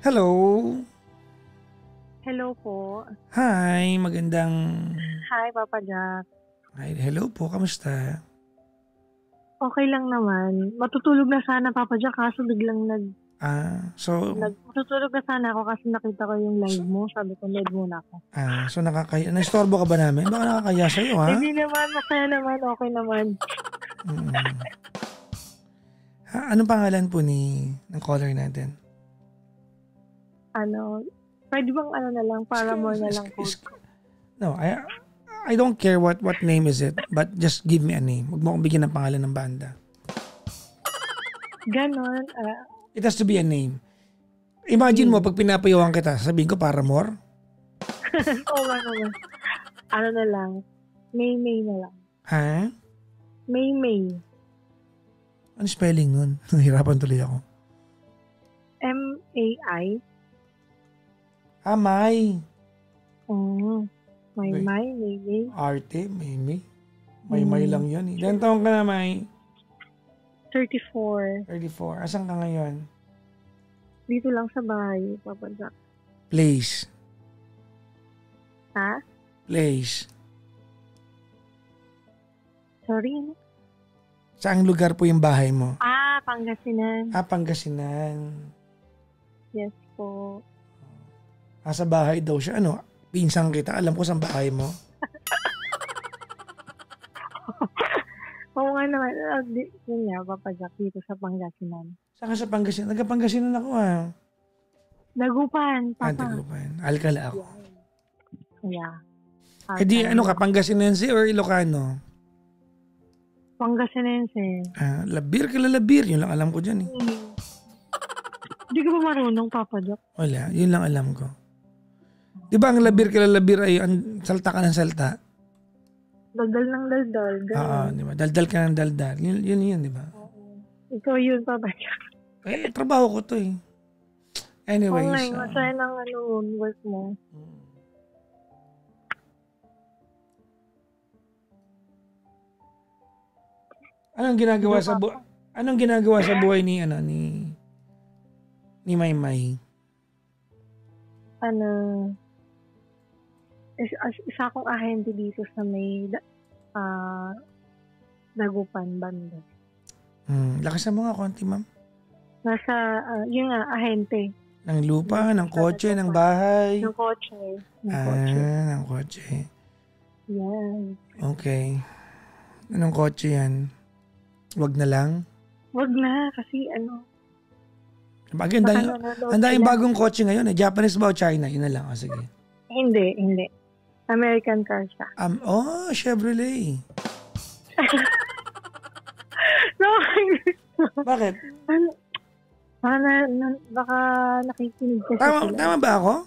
Hello. Hello po. Hi, magandang Hi, Papa Jack. Hi, hello po, kamusta? Okay lang naman. Matutulog na sana, Papa Jack, kaso biglang So matutulog na sana ako kasi nakita ko yung live mo. Sabi ko, load muna ako. naistorbo ka ba namin? Baka nakakaya sa'yo, ha? Hindi naman, masaya naman, okay naman. Anong pangalan po ng caller natin? Pwede bang na lang, para more na lang code ko. No, I don't care what name is it, but just give me a name. Huwag mo akong bigyan ng pangalan ng banda. Ganon. It has to be a name. Imagine mo, pag pinapayawan kita, sabihin ko Paramore? Oo nga naman. Na lang, May na lang. Ha? May. Ano spelling nun? Nahirapan tuloy ako. M-A-I. May. May. Arte, May lang yun. Ilan taong ka na, May? 34. 34. Asan ka ngayon? Dito lang sa bahay, Papa Jack. Place. Ha? Place. Sorry? Saang lugar po yung bahay mo? Pangasinan. Pangasinan. Yes po. Sa bahay daw siya. Pinsang kita. Alam ko saan bahay mo. Oo nga naman. Yun nga, Papa Jack, dito sa Pangasinan. Saan ka sa Pangasinan? Nagka-Pangasinan ako Dagupan, Papa. Dagupan. Alcala ako. Yeah. Di ka, Pangasinense or Ilocano? Pangasinense. Labir, Labir. Yun lang alam ko dyan Hindi ka ba marunong, Papa Jack? Wala, yun lang alam ko. Di ba ang Labir, Labir ay salta ka ng salta? Daldal ng daldal. Oo, di ba? Daldal ka ng daldal. Yun, di ba? Ikaw yun, Papa Jack. Trabaho ko to Anyways. Okay, masaya ng work mo. Anong ginagawa sa buhay ni Maymay? Isa akong ahente dito sa may Dagupan banda. Lakasan mo nga konti, ma'am. Nasa, yun nga, ahente. Ng lupa, ng kotse, ng bahay? Ng kotse. Ng kotse. Yan. Okay. Anong kotse yan? Wag na lang? Wag na, kasi Ang daming bagong kotse ngayon. Japanese ba o China? Yun na lang. Sige. Hindi. American car siya. Chevrolet. No. Bakit? Baka nakikinig kasi sila. Tama ba ako?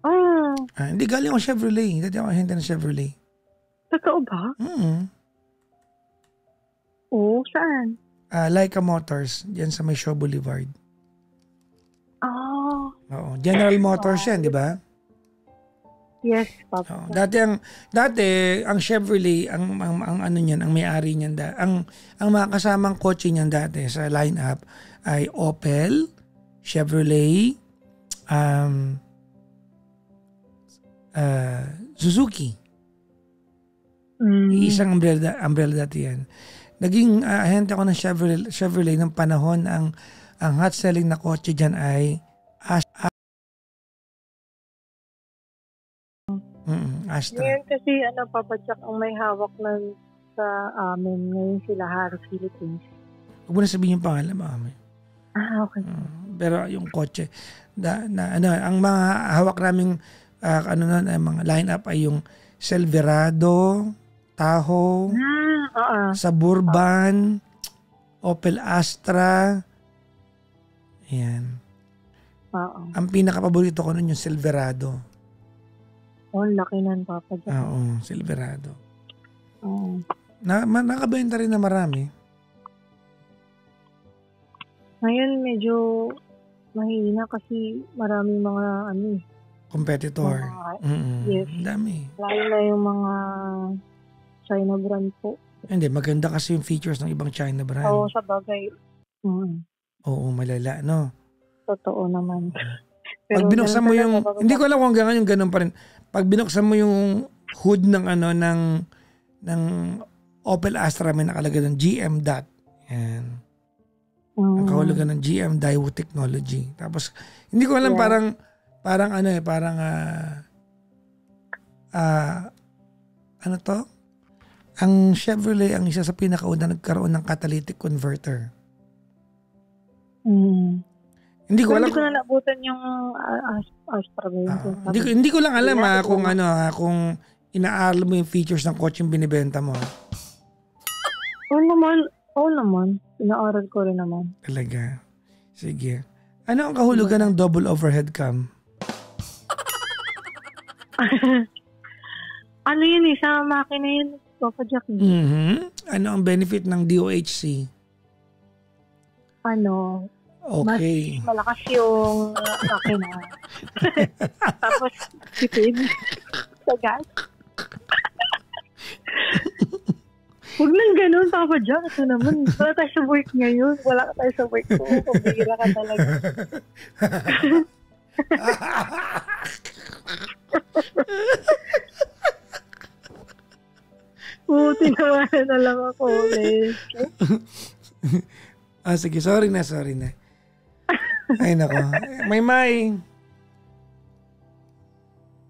Oo. Hindi, galing ako Chevrolet. Dati ako ahente ng Chevrolet. Totoo ba? Oo, saan? Laika Motors. Diyan sa may Shaw Boulevard. Oo. General Motors yan, di ba? Yes, Papa. Dati ang Chevrolet, ang may-ari niyan ang mga kasamang kotse niyan dati sa lineup ay Opel, Chevrolet, Suzuki. Isang umbrella dati yan. Naging ahente ako ng Chevrolet ng panahon ang hot selling na kotse diyan ay Astra. Ngayon kasi Papa Jack, ang may hawak sa amin ngayon sila Harris Philippines. Huwag mo na sabihin yung pangalan, mami. Okay. Pero yung kotse ang mga hawak naming mga lineup ay yung Silverado, Tahoe, Suburban, Opel Astra. Ayan. Ang pinaka-paborito ko nun yung Silverado. Laki nun, Papa Jack. Oo, Silverado. Nakabenta rin na marami. Ngayon medyo mahina kasi maraming mga competitor. Yes. Dami. Lalo na yung mga China brand po. Hindi, maganda kasi yung features ng ibang China brand. Oo, sa bagay. Oo, malala, no? totoo naman. Pag Pero binuksan mo ganun yung, talaga, hindi ko alam kung hanggang ngayon ganun pa rin. Pag binuksan mo yung hood ng ng Opel Astra, may nakalagay ng GM dot. Yan. Ang kahulugan ng GM Daewoo Technology. Tapos, hindi ko alam, Yeah. parang ano eh, parang, ano to? Ang Chevrolet, ang isa sa pinakauna nagkaroon ng catalytic converter. Hindi ko Pero alam. hindi ko na naabutan yung Astra ba yun? Hindi ko lang alam Hindi na, kung hindi ano kung inaaral mo yung features ng kotse yung binibenta mo. Oo naman. Inaaral ko rin naman. Talaga. Sige. Ano ang kahulugan ng double overhead cam? Ano yun sa makina yun? Papa Jack. Ano ang benefit ng DOHC? Ano? Okay. Mas malakas yung makina. Tapos tipid sa gas. Huwag nang ganun, Papa Jack. Ito naman, wala tayo sa work ngayon. Wala ka tayo sa work ko. Pabira ka talaga. Tinawanan na lang ako. Sige. Sorry na. Ay, nako. May.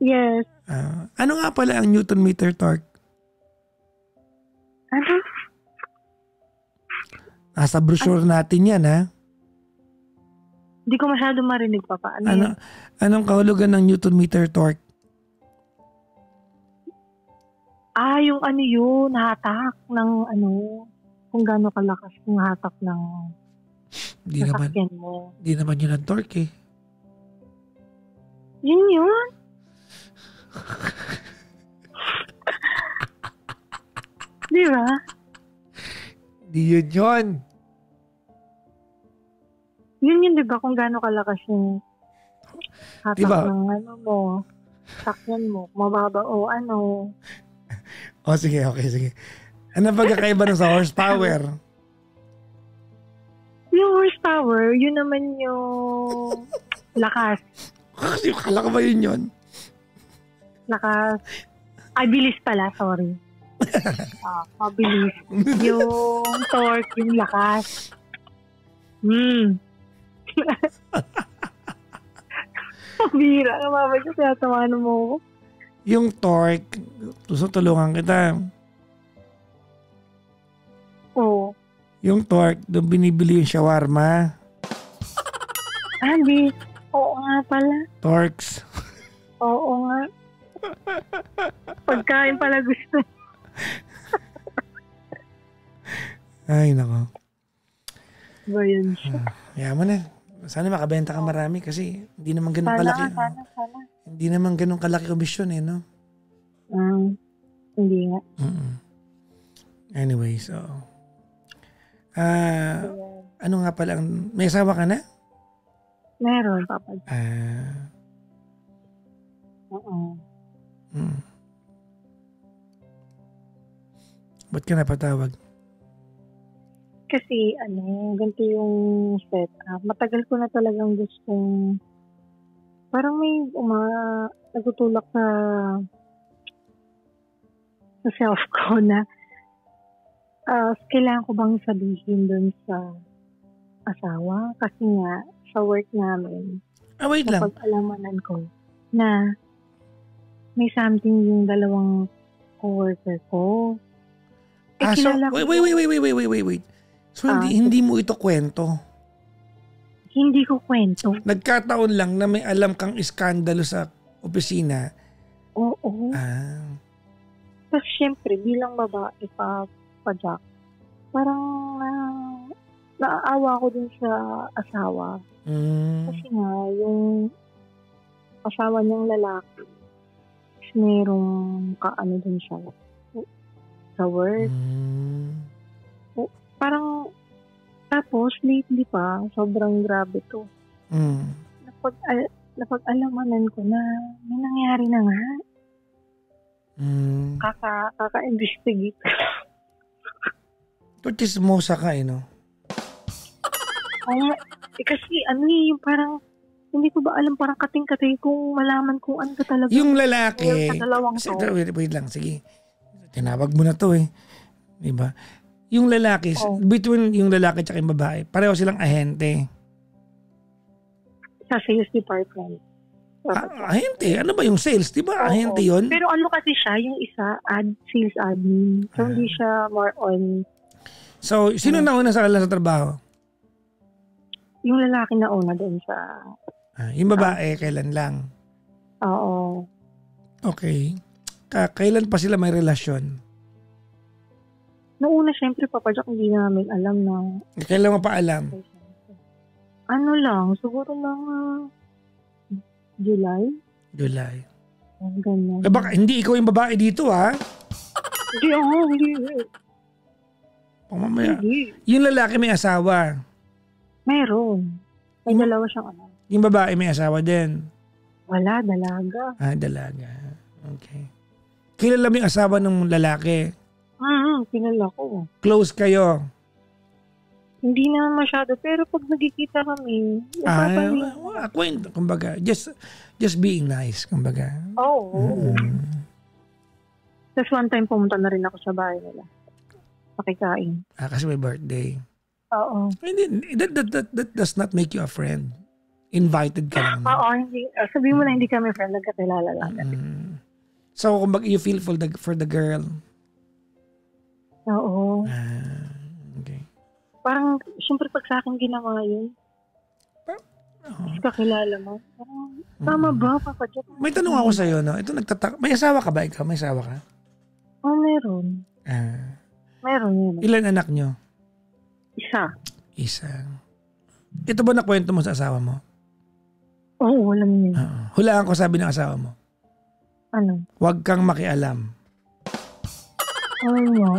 Yes. Ano nga pala ang Newton meter torque? Ano? Nasa brochure natin yan, ha? Hindi ko masyado marinig, Papa. Anong kahulugan ng Newton meter torque? Yung ano yun, hatak ng kung gaano kalakas yung hatak ng sasakyan mo. Di naman yun ang torque eh. Yun. Di ba? Di yun. Yun, di ba? Kung gaano kalakas yung hatak diba? ng sasakyan mo. Mababa o Sige. Ano pagkakaiba nun sa horsepower? Yung horsepower, yun naman yung lakas. Kala ko ba yun? Lakas. Ay, bilis pala, sorry. Mabilis. Yung torque, yung lakas. Pabira ka, Mama. Kasi natawanan mo ko. Yung torque, tulungan kita. Oo. Yung torque, doon binibili yung shawarma. Hindi. Oo nga pala. Torques. Oo nga. Pagkain pala gusto. Ay, nako. Ba yun siya? Yaman na. Sana makabenta ka marami kasi hindi naman ganun kalaki. Sana. Hindi naman ganun kalaki komisyon no? Hindi nga. Anyway, so. Ano nga pala, may asawa ka na? Meron, Papa. Ba't ka napatawag? Kasi, ganito yung setup. Matagal ko na talagang gustong, parang may nagutulak sa self ko na, kailangan ko bang sabihin dun sa asawa? Kasi nga, sa work namin, Wait lang. napag-alamanan ko na may something yung dalawang co-worker ko. So, wait. So, hindi mo ito kwento? Hindi ko kwento. Nagkataon lang na may alam kang iskandalo sa opisina. Oo. Tapos syempre, bilang babae pa Jack, parang naaawa ko din sa asawa. Kasi nga, yung asawa niyang lalaki, merong din siya sa work. Parang, tapos lately pa, sobrang grabe to. Napag-alamanan ko na may nangyari na nga. Kaka-investigate. Ito chismosa ka no? kasi yung parang, hindi ko ba alam, parang kating-katay kung malaman kung ano talaga. Yung lalaki, wait lang, sige. Tinawag mo na to eh. Diba? Yung lalaki, between yung lalaki at yung babae, pareho silang ahente. Sa sales department. Ahente? Ano ba yung sales? Diba ahente yun? Pero ano kasi siya, yung isa, sales admin. So hindi siya more on... So, sino nauna sa kanila sa trabaho? Yung lalaki na una doon sa... yung babae, kailan lang? Oo. Okay. Kailan pa sila may relasyon? Noong una, syempre, Papa Jack, hindi namin alam na... Kailan mo pa alam? Ano lang, siguro mga July. Ganyan. Baka hindi ikaw yung babae dito, ha? Hindi. Pamamaya. Yung lalaki may asawa. Meron. May dalawa siyang anak. Yung babae may asawa din. Wala, dalaga. Dalaga. Okay. Kilala mo yung asawa ng lalaki? Kilala ko. Close kayo? Hindi na masyado, pero pag nagkikita kami, kwento, kumbaga, just being nice, kumbaga. Oo. Tapos one time pumunta na rin ako sa bahay nila. Pakikain. Kasi may birthday. Oo. That does not make you a friend. Invited ka lang. Oo, hindi. Sabihin mo na hindi kami friend, nagkakilala lang. So, kumbaga, you feel for the girl? Oo. Okay. Parang, syempre pag sa akin ginawa yun, kakilala mo. Tama ba, Papa Jack? May tanong ako sa'yo, no? Ito may asawa ka ba ikaw? May asawa ka? Meron. Meron yun. Ilan anak nyo? Isa. Ito ba nakwento mo sa asawa mo? Oo, alam niyo. Hulaan ko sabi ng asawa mo. Ano? Huwag kang makialam. Nga.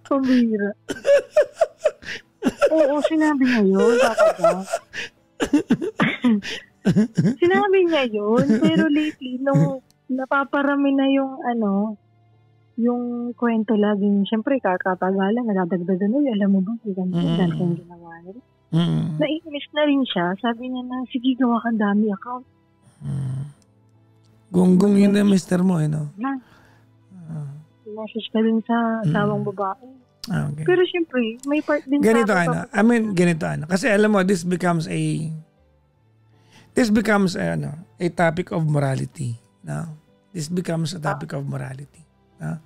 Pambira. Oo, sinabi niya yun. Sinabi niya yun. Pero lately, nung napaparami na yung yung kwento laging, syempre kakatagalan, nadadagdagan, alam mo ba, ganyan kung ginawa nila. Naiinis na rin siya. Sabi niya na, sige, gawa kang dami account. Gunggong yun na mister mo, no? Message ka din sa asawang babae. Okay. Pero syempre, may part din ganito ganito. Kasi alam mo, this becomes a topic of morality. No? This becomes a topic of morality. No?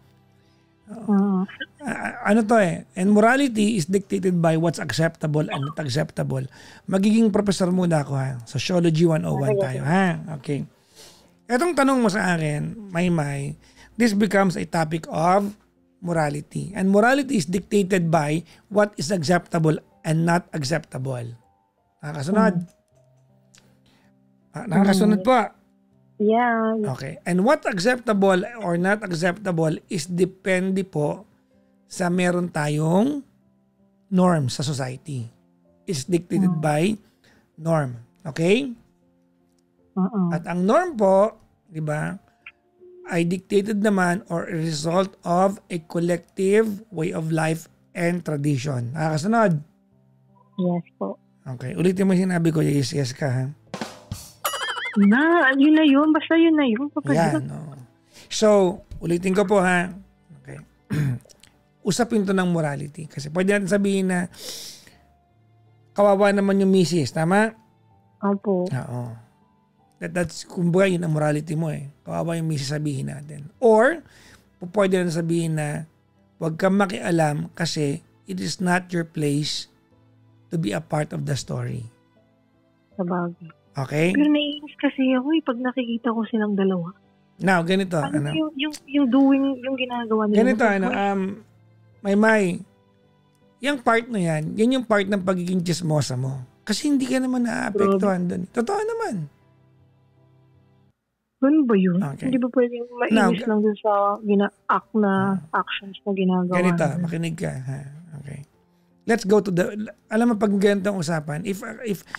And morality is dictated by what's acceptable and not acceptable. Magiging professor muna ako, ha? Sociology 101 tayo, ha? Okay. Etong tanong mo sa akin, Maymay, this becomes a topic of morality. And morality is dictated by what is acceptable and not acceptable. Nakakasunod? Nakakasunod po? Yeah. Okay. And what acceptable or not acceptable is depende po sa meron tayong norm sa society. It's dictated by norm. Okay? At ang norm po, di ba, ay dictated naman or a result of a collective way of life and tradition. Nakakasunod? Yes po. Okay. Ulitin mo yung sinabi ko, yes ka, ha? Yun na yun. Basta yun na yun. Yan. No. So, ulitin ko po, ha? Okay. Usapin to ng morality. Kasi pwede natin sabihin na kawawa naman yung misis. Tama? Opo. Oo. That's, kumbaga, yun ang morality mo eh. Kawawa yung misis sabihin natin. Or, pwede natin sabihin na huwag kang makialam kasi it is not your place to be a part of the story. Sabagay. Okay? Pero naiinis kasi ako pag nakikita ko silang dalawa. Now, ganito. Yung doing, yung ginagawa nila. Ganito, Maymay, yung part na yan yung part ng pagiging chismosa mo. Kasi hindi ka naman naaapektuhan doon. Totoo naman. Ano ba yun? Okay. Hindi ba pwedeng mainis lang dun sa gina-act na actions na ginagawa? Ganito, makinig ka. Ha? Okay. Let's go to alam mo pag ganitong usapan, if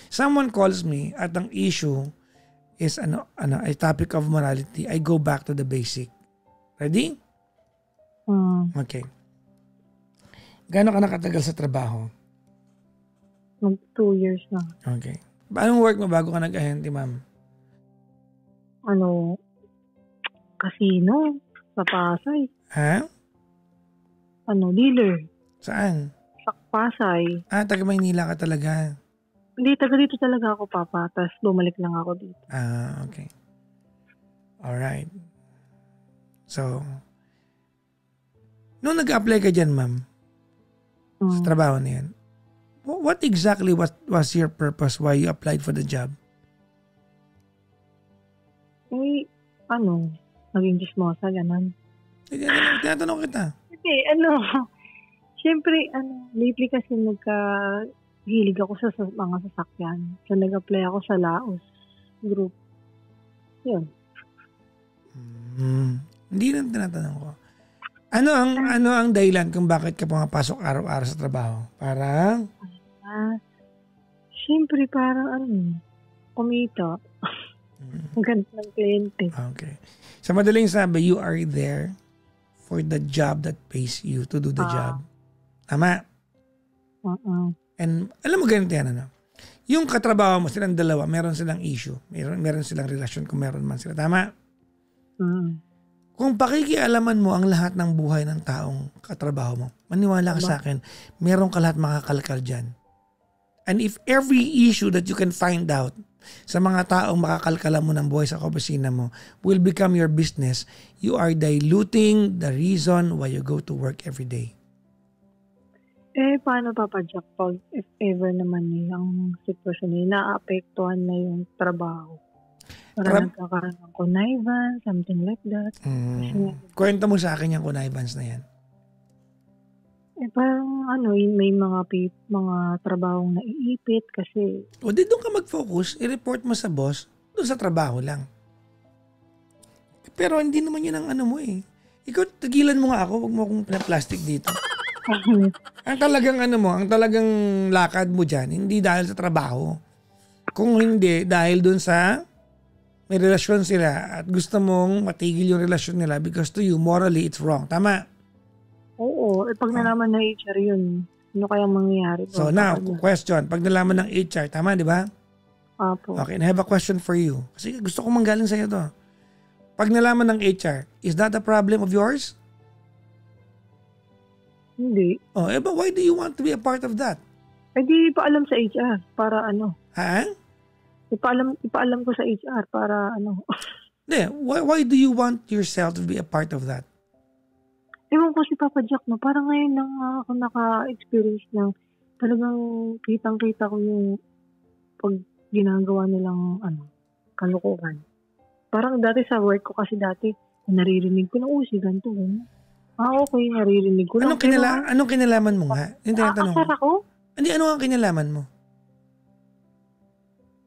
someone calls me at ang issue is a topic of morality, I go back to the basic. Ready? Okay. Gaano ka nakatagal sa trabaho? 2 years na. Okay. Anong work mo bago ka nag-ahente, ma'am? Casino. Sa Pasay. Ha? Dealer. Saan? Sa Pasay. Taga Maynila ka talaga. Hindi, taga dito talaga ako, Papa. Tapos bumalik lang ako dito. Okay. Alright. So, nung nag-apply ka dyan, ma'am, sa trabaho na yan, what exactly was your purpose why you applied for the job? Naging chismosa, ganun. Tinatanong kita. Kasi, syempre, lately kasi hilig ako sa mga sasakyan. So, nag-apply ako sa Laos group. Yun. Hindi na tinatanong ko. Ano ang dahilan kung bakit ka pumapasok araw-araw sa trabaho? Parang? Syempre, parang kumita. Ang ganda ng kliyente. Okay. Sa madaling sabi, you are there for the job that pays you to do the job. Tama? And alam mo ganito yan, yung katrabaho mo, silang dalawa, meron silang issue. Meron silang relasyon kung meron man sila. Tama? Kung pakikialaman mo ang lahat ng buhay ng taong katrabaho mo, maniwala ka sa akin, meron ka lahat makakalkal dyan. And if every issue that you can find out sa mga taong makakalkala mo ng buhay sa opisina mo will become your business, you are diluting the reason why you go to work every day. Paano Papa Jack pag if ever naman yung sitwasyon naapektuhan na yung trabaho? Parang nagkakaroon ng connivance, something like that. Kwento mo sa akin yung connivance na yan. Parang may mga trabahong naiipit kasi... O di doon ka mag-focus, i-report mo sa boss, doon sa trabaho lang. Pero hindi naman yun ang mo eh. Ikaw, tagilan mo nga ako, wag mo akong plastic dito. Ang talagang lakad mo dyan, hindi dahil sa trabaho. Kung hindi, dahil doon sa may relasyon sila at gusto mong matigil yung relasyon nila because to you, morally, it's wrong. Tama? Oo. Pag nalaman na HR yun, ano kayang mangyayari? So now, question. Pag nalaman ng HR, tama, di ba? Apo. Okay, and I have a question for you. Kasi gusto ko manggaling sa'yo to. Pag nalaman ng HR, is that a problem of yours? Hindi. But why do you want to be a part of that? Di paalam sa HR para Ha? Ipaalam ko sa HR para Why do you want yourself to be a part of that? Ewan ko si Papa Jack, parang ngayon lang ako naka-experience ng talagang kitang-kita ko yung pag ginagawa nilang kalukuhan. Parang dati sa work ko kasi naririnig ko na si ganito. Okay, naririnig ko lang. Anong kinalaman mo nga? Yung tinatanong ko. Ako? Hindi, ano ang kinalaman mo?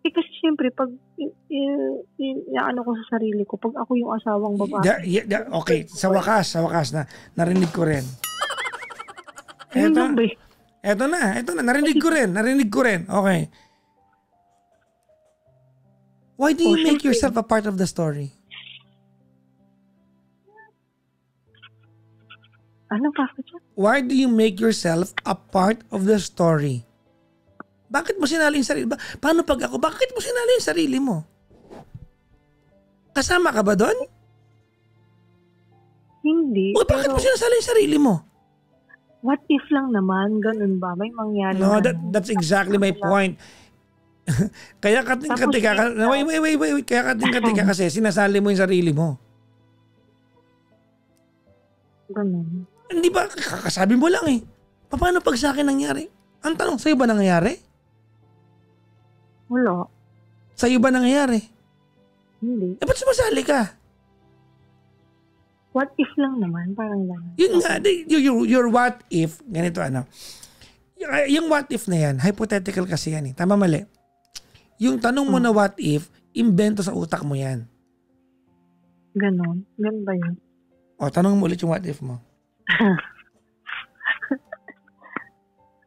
Kasi siyempre, pag ko sa sarili ko, pag ako yung asawang babae. Okay, sa wakas na, narinig ko rin. Eto na, narinig ko rin. Okay. Why do you make yourself a part of the story? Ano pa siya? Why do you make yourself a part of the story? Bakit mo sinali yung sarili? Paano pag ako? Bakit mo sinali yung sarili mo? Kasama ka ba doon? Hindi. O bakit mo sinasali yung sarili mo? What if lang naman? Ganun ba? May mangyari. No, that's exactly my point. Kaya kating-kati ka. Wait. Kaya kating-kati ka kasi sinasali mo yung sarili mo. Ganun. Hindi ba? Kakasabi mo lang eh. Paano pag sa akin nangyari? Ang tanong, sa'yo ba nangyari? Wala. Sa'yo ba nangyayari? Hindi. Ba't sumasali ka? What if lang naman? Parang lang. Yun nga, your what if, ganito yung what if na yan, hypothetical kasi yan eh. Tama mali. Yung tanong mo na what if, imbento sa utak mo yan. Ganon. Ganon ba yun? Tanong mo ulit yung what if mo.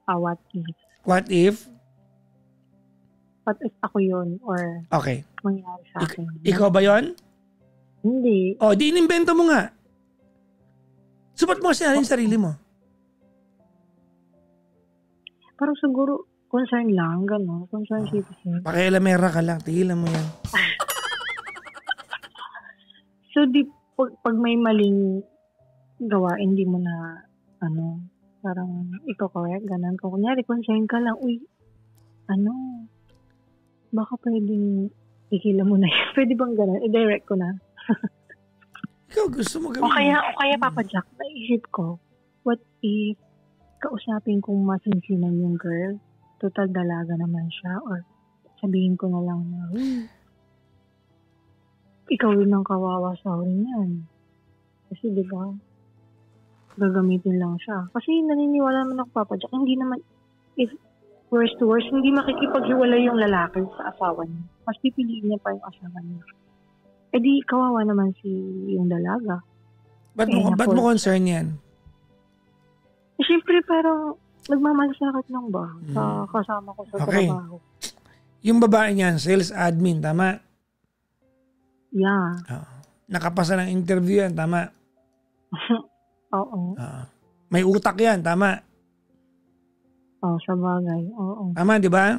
What if? What if? What if ako yun? Or okay. Mangyari sa akin? Ikaw ba yun? Hindi. Di inimbento mo nga. So, ba't mo kasi yung sarili mo? Parang siguro, concern lang, gano'n. Concern citizen. Pakialamera ka lang. Tigilan mo yan. So, pag may maling gawa, hindi mo na, parang ikaw correct, gano'n. Kung kunyari, concern ka lang, uy, baka pwedeng ikilan mo na yun. Pwede bang gano'n? I-direct ko na. Ikaw gusto mo gawin. O kaya Papa Jack, naisip ko, what if kausapin kong masinsinan yung girl, total dalaga naman siya, or sabihin ko na lang na, ikaw yun ang kawawa sa huli niyan. Kasi diba, gagamitin lang siya. Kasi naniniwala naman ako, Papa Jack, hindi naman, if worst to worst, hindi makikipaghiwalay yung lalaki sa asawa niya. Mas pipiliin niya pa yung asawa niya. Eh di, kawawa naman yung dalaga. Ba't mo concern yan? Eh, siyempre, parang nagmamalasakit lang ba sa kasama ko sa trabaho. Yung babae niyan, sales admin, tama? Yeah. Nakapasa ng interview yan, tama? Oo. May utak yan, tama? Sa bagay, oo. Tama, di ba?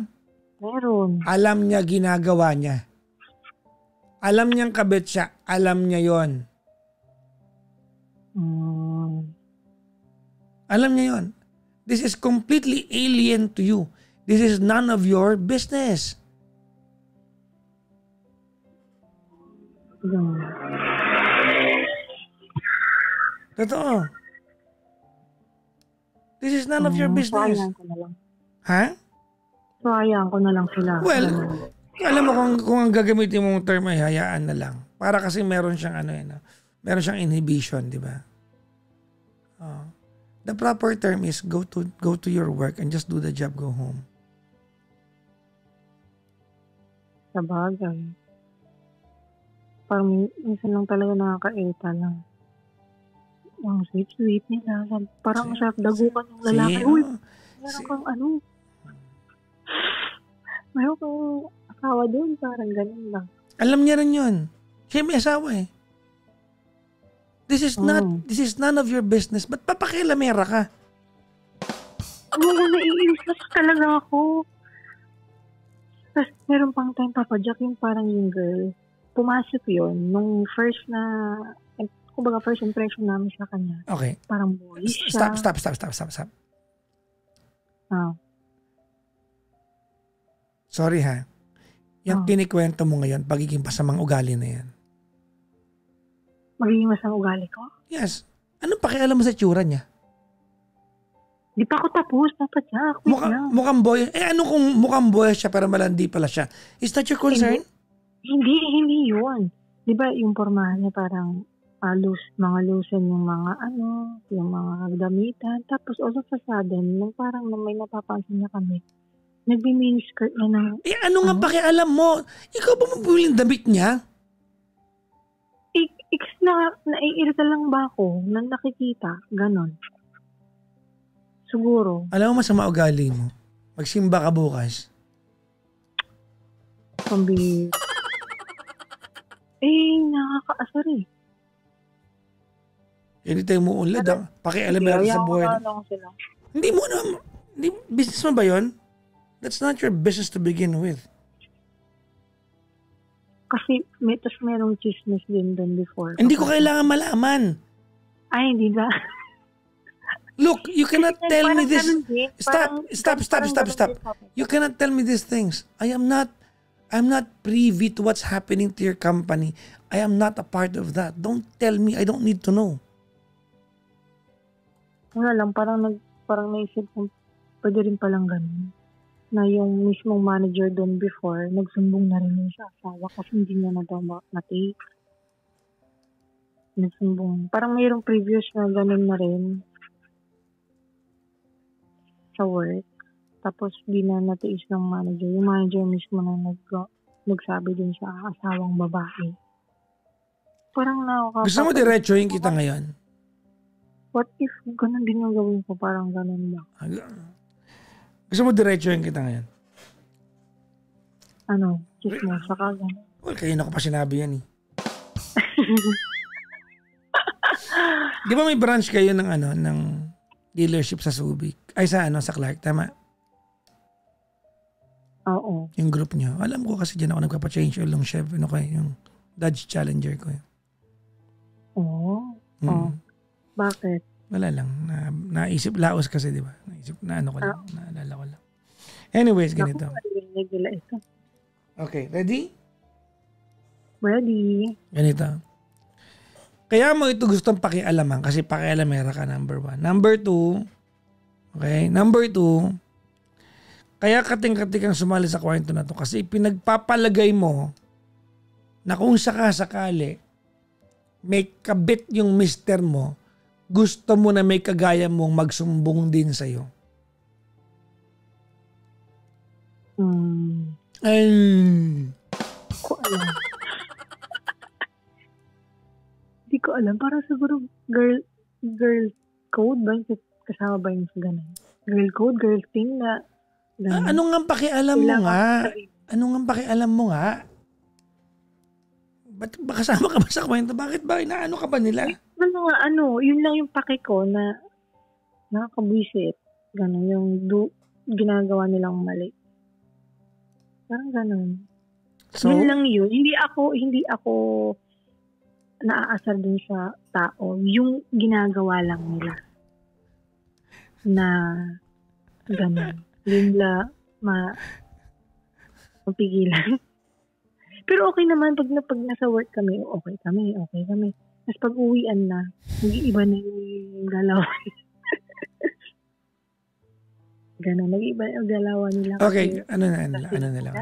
Meron. Alam niya ginagawa niya. Alam niyang kabit siya. Alam niya yon. Alam niya yon. This is completely alien to you. This is none of your business. Totoo. This is none of your business. Sayang ko na lang. Ha? Sayang ko na lang sila. Well, alam mo kung ang gagamitin mong term ay hayaan na lang. Para kasi meron siyang meron siyang inhibition, di ba? The proper term is go to your work and just do the job, go home. Sa bagay. Parang minsan lang talaga nakakaita lang. Ang sweet nila. Parang masarap dagukan yung lalaki. Uy, meron kang meron kang asawa doon. Parang ganun lang. Alam niya rin yun. Siya may asawa eh. This is none of your business. Ba't papakilamera ka? Naiinis na talaga ako. Tapos meron pang time, Papa Jack, yung parang yung girl. Pumasok yun. Nung first impression namin sa kanya. Okay. Parang boyish siya. Stop. Sorry ha. Yung kinikwento mo ngayon, pagiging pasamang ugali na yan. Magiging masamang ugali ko? Yes. Anong pakialam mo sa tsura niya? Di pa ako tapos, Papa Jack. Mukhang boy. ano kung mukhang boy siya pero malandi pala siya? Is that your concern? Hindi yun. Di ba yung pormahan niya parang mga loosen yung mga damitan. Tapos all of a sudden, parang may napapansin niya kami. Nagbi-miniskirt na ng... ano nga pakialam mo? Ikaw ba mabuli yung damit niya? Naiirita lang ba ako nang nakikita? Ganon. Siguro. Alam mo masama ugali mo? Magsimba ka bukas. Pambili. Nakakaasar eh. Anytime mo unlad, pakialam mo sa buhay. Hindi mo na, business mo ba yun? That's not your business to begin with. Kasi merong chismis din doon before. Hindi ko kailangan malaman. Ay, hindi ba? Look, you cannot tell me this. Stop. You cannot tell me these things. I'm not privy to what's happening to your company. I am not a part of that. Don't tell me. I don't need to know. Wala lang, parang naisip ko, pwede rin palang ganun. Na yung mismong manager doon before, nagsumbong na rin yung sa asawa kasi hindi niya na daw matake. Nagsumbong. Parang mayroong previous na ganun na rin sa work. Tapos di na natiis ng manager. Yung manager mismo na nagsabi din sa asawang babae. Parang nakakapagod. Gusto mo diretsuhin kita ngayon? What if ganun din yung gawin ko? Parang ganun lang. Gusto mo diretsuhin kita ngayon? Chismo, saka ganun. Well, kayo na ko pa sinabi yan eh. Di ba may branch kayo ng ng dealership sa Subic? Ay sa Clark, tama? Oo. Yung group niyo. Alam ko kasi diyan ako nagpapa-change oil ng Chev, yung Dodge Challenger ko. Oo. Bakit? Wala lang. Naisip laos kasi, di ba? Naisip na ko lang. Naalala ko lang. Anyways, ganito. Ito. Okay, ready? Ready. Ganito. Kaya mo ito gustong pakialaman kasi pakialamera ka, number 1. Number 2, okay? Number 2, kaya kating-kating kang sumali sa kwento na to kasi pinagpapalagay mo na kung sakasakali may kabit yung mister mo, gusto mo na may kagaya mong magsumbong din sa'yo. Ay. Ko alam. Hindi ko alam. Parang siguro girl code ba? Kasama ba yung sa ganun? Girl code, girl thing na ano nga pakialam mo nga? Ano nga pakialam mo nga? Ba't kasama ka ba sa kwento? Bakit ba? Inaano ka ba nila? Yun lang yung paki ko na nakakabwisit. Ganun, yung ginagawa nilang mali. Parang ganun. So, yun lang yun. Hindi ako naaasar dun sa tao. Yung ginagawa lang nila. Na ganun. Yun lang mapigilan. Pero okay naman pag nasa work kami, okay kami. Tapos pag uwian na, nag-iiba na yung galawan. Ganon, nag-iiba yung galawan nila. Okay, ano nila?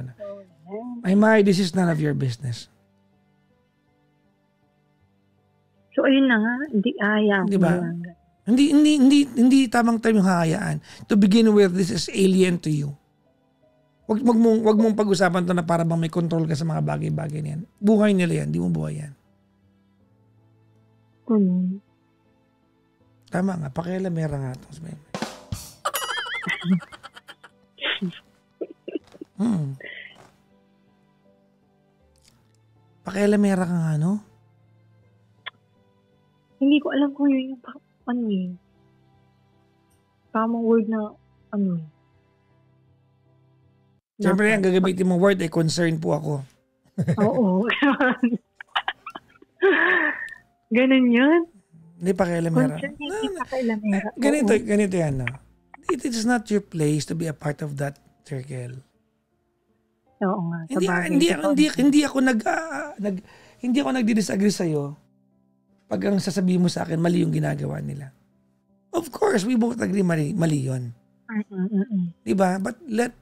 Ay, Mari, this is none of your business. So, ayun na nga, hindi hayaan. Diba? Hindi tamang time yung hahayaan. To begin with, this is alien to you. Wag mong pag-usapan to na para bang may control ka sa mga bagay-bagay niyan. Buhay nila yan, di mo buhay yan. Tama nga, pakialamera nga ito. Pakialamera ka nga, no? Hindi ko alam kung yun yung tamang word na Siyempre, ang gagamitin mong word ay concern po ako. Oo. Ganun yun? Hindi pakialamera. Hindi pakialamera. Ganito yan, no? It is not your place to be a part of that circle. Oo nga. Hindi ako nagdi-disagree sa'yo pag ang sasabihin mo sa akin, mali yung ginagawa nila. Of course, we both agree mali yun. Diba? But let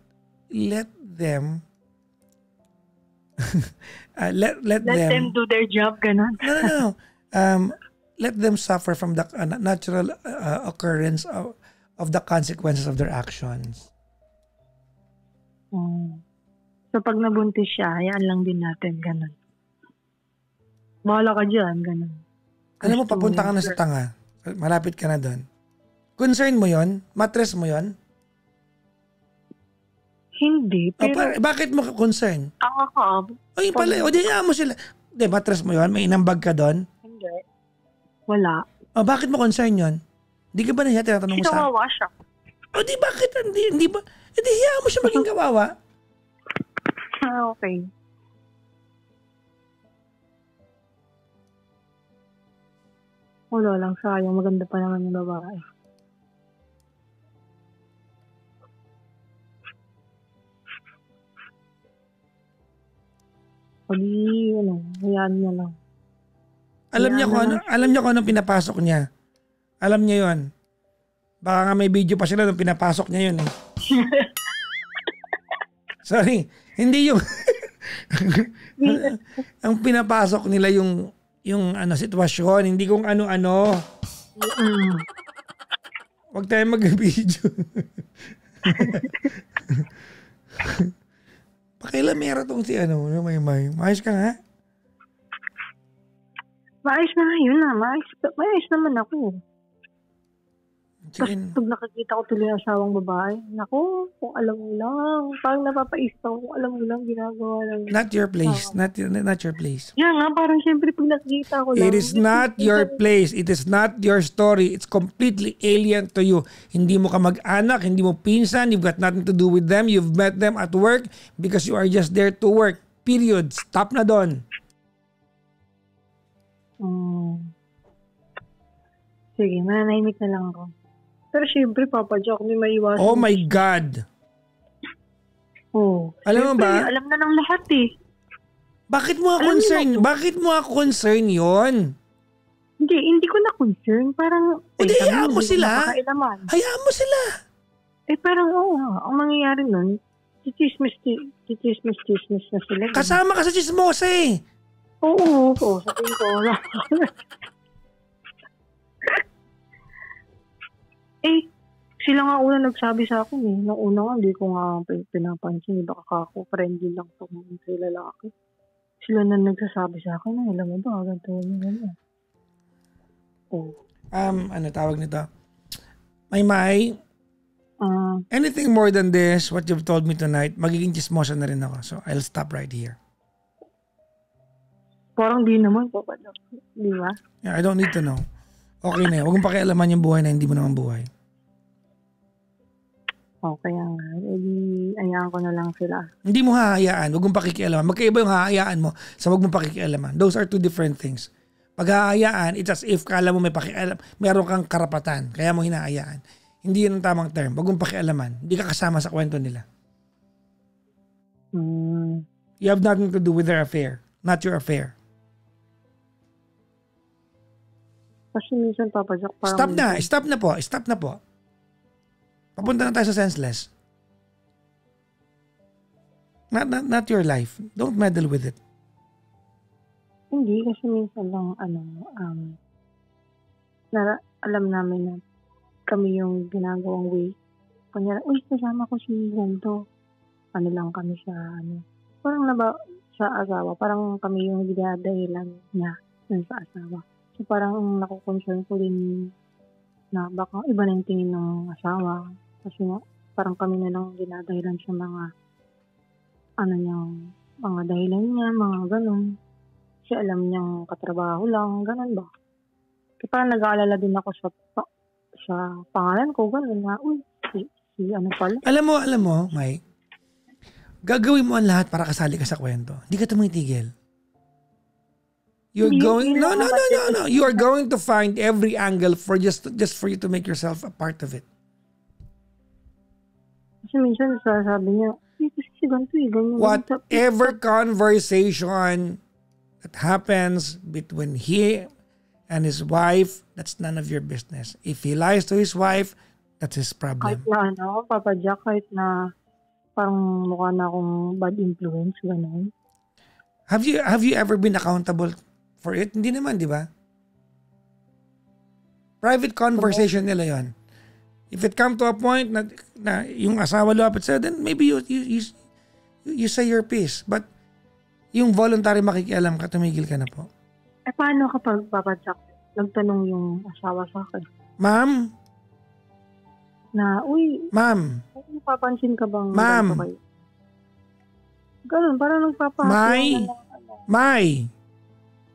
them let them do their job, ganun. No. Let them suffer from the natural occurrence of the consequences of their actions. So pag nabuntis siya, hayaan lang din natin, ganun. Bahala ka dyan, ganun. Alam mo, papunta ka na sa tanga. Malapit ka na doon. Concern mo yon? Mattress mo yon? Hindi, pero... bakit mo concern? Ay, pala. O, di mo sila. Di, mattress mo yon? May inambag ka doon? Hindi. Wala. Bakit mo concern yon? Di ka ba na siya tinatanong mo sa... Kawawa siya. O, di bakit? Hindi ba? Di, hiyaan mo siya maging kawawa. Okay. Wala lang, sayang. Maganda pa naman yung babae. Hayaan niya lang. Alam niya kung anong pinapasok niya. Alam niya yon. Baka nga may video pa sila nung pinapasok niya yun eh. Sorry, hindi yung ang pinapasok nila yung sitwasyon, hindi kung ano-ano. Huwag tayo mag-video. Pakialamera tong si may. Maayos ka nga? Maayos na yun na. Maayos naman ako. Tapos Chicken. pag nakikita ko tuloy ang asawang babae, naku, kung alam mo lang, parang napapaisip ako kung alam mo lang ginagawa ng Not your place. asawa. Not your place. Yan nga, parang syempre pag nakikita ko It lang, is not your place. It is not your story. It's completely alien to you. Hindi mo ka mag-anak, hindi mo pinsan, you've got nothing to do with them. You've met them at work because you are just there to work. Period. Stop na doon. Sige, mananahimik na lang ako. Pero syempre, Papa Jack, hindi maiwasan. Oh my God. Oh. Alam mo ba? Alam na ng lahat eh. Bakit mo concern? Bakit mo concern yon? Hindi ko na concern. Parang, Hindi, hayaan mo sila. Makakailaman. Hayaan mo sila. Parang, ang mangyayari nun, chismis na sila. Kasama ka sa chismosa eh. Oo, sabihin ko. Sila nga una nagsabi sa akin eh. Nung una nga, hindi ko nga pinapansin. Baka ako, friendly lang itong sa lalaki. Sila na nagsasabi sa akin, alam mo ba, ganito mo. Ano tawag nito? May, anything more than this, what you've told me tonight, magiging chismosa na rin ako. So, I'll stop right here. Parang di naman, Papa. Di ba? Yeah, I don't need to know. Okay na yun. Huwag mong pakialaman yung buhay na hindi mo naman buhay. Okay nga. Ayaan ko na lang sila. Hindi mo hahayaan. Huwag mong pakikialaman. Magkaiba yung hahayaan mo sa huwag mong pakikialaman. Those are two different things. Pag hahayaan, it's as if kala mo may pakialam, meron kang karapatan. Kaya mo hinahayaan. Hindi yun ang tamang term. Huwag mong pakialaman. Hindi ka kasama sa kwento nila. You have nothing to do with their affair. Not your affair. Kasi minsan, Papa Jack, parang... Stop na po. Papunta na tayo sa senseless. Not your life. Don't meddle with it. Hindi, kasi minsan lang, alam namin na kami yung ginagawang way. Kunyari, kasama ko si ganito. Ano lang kami sa, parang sa asawa. Parang kami yung ginadahilan niya sa asawa. So parang nakukoncern ko din na baka iba na yung tingin ng asawa. Kasi nga, parang kami na lang ginadahilan sa mga mga dahilan niya, mga ganun. Kasi alam niyang katrabaho lang, ganun ba? Kaya parang nag-aalala din ako sa pangalan ko, ganun na, si ano pala. Alam mo, Mike, gagawin mo ang lahat para kasali ka sa kwento. Hindi ka tumitigil. No. You are going to find every angle for just for you to make yourself a part of it. Kasi minsan sasabi niya, kasi ganito ganyan. Whatever conversation that happens between he and his wife, that's none of your business. If he lies to his wife, that's his problem. Kahit na Papa Jack, kahit na parang mukha na akong bad influence, gano'n. Have you ever been accountable for it? Hindi naman, di ba? Private conversation nila yon. If it come to a point na yung asawa lumapit sa'yo, then maybe you say your piece. But yung voluntary makikialam ka, tumigil ka na po. Paano kapag Papa Jack, nagtanong yung asawa sa akin? Ma'am? Ma'am? Napapansin ka bang Ma'am? Ganun, parang nagpapahapyaw May?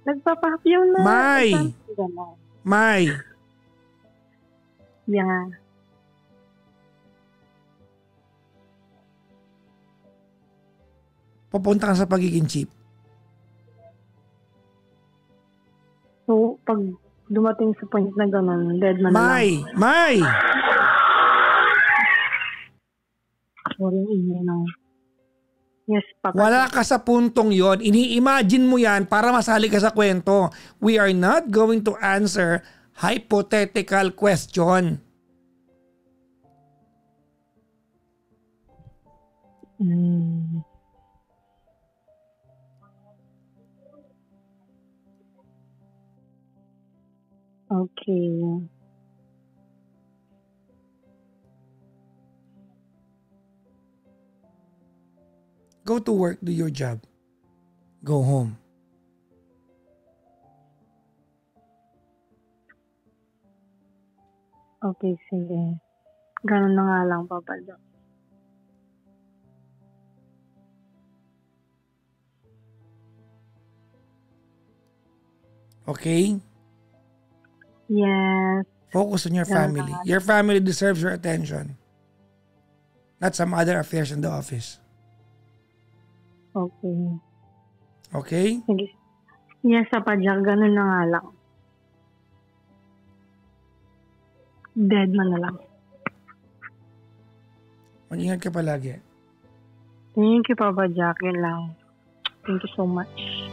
Nagpapahapyaw na. May? Yeah. Papunta ka sa pagiging cheap. So, pag dumating sa point na gano'n, dead man na lang. May! Sorry, ingay na. Yes, Papa. Wala ka sa puntong yon. Ini-imagine mo yan para masali ka sa kwento. We are not going to answer hypothetical question. Okay. Go to work, do your job. Go home. Okay, sige. Ganun na nga lang, Papa Jack. Okay? Yes. Focus on your Ganun na family. nga. Your family deserves your attention. Not some other affairs in the office. Okay. Okay? Sige. Yes, Papa Jack. Ganun na nga lang. Dead man na lang. Mag-ingat ka palagi. Thank you, Papa Jack. Yun lang. Thank you so much.